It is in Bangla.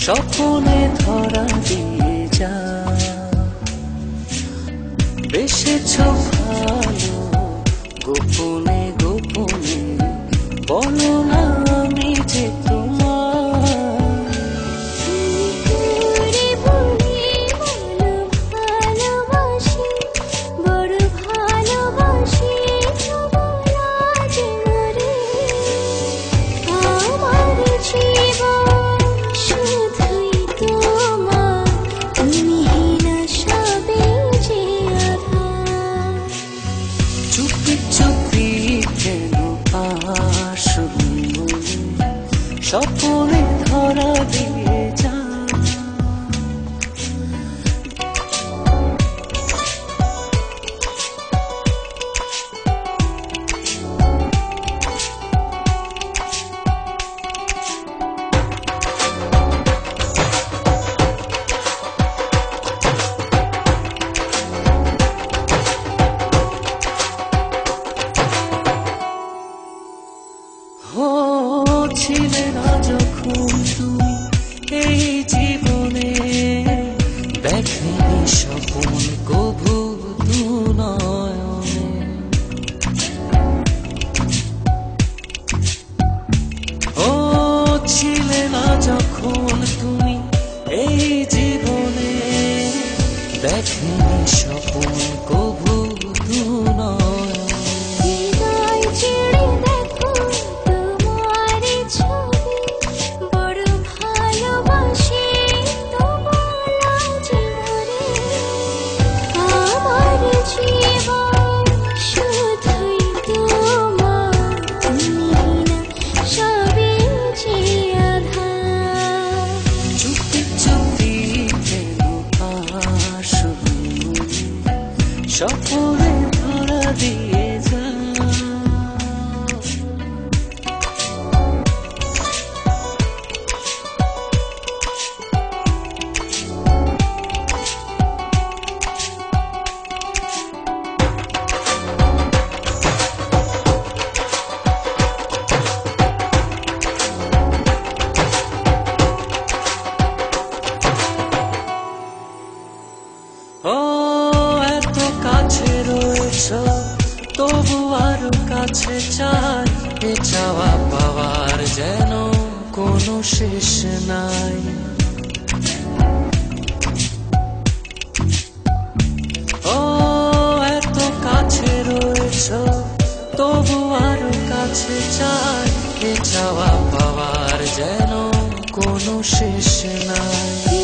স্বপ্নে ধরা দিয়ে যা বেসেছ ভালো গোপনে গোপনে বলো না আমি যে স্বপ্নে ধরা দিয়ে যা ছিলে না যখন তুমি এই জীবনে দেখেনি স্বপন কভু দু নয়নে ছিলে না যখন তুমি এই জীবনে দেখেনি স্বপন কভু দু স্বপ্নে ধরা দিয়ে যা তবু আরো কাছে চাই এ চাওয়া পাওয়ার যেন কোনো শেষ নাই এত কাছে রয়েছ তবু আরো কাছে চাই এ চাওয়া পাওয়ার যেন কোনো শেষ নাই।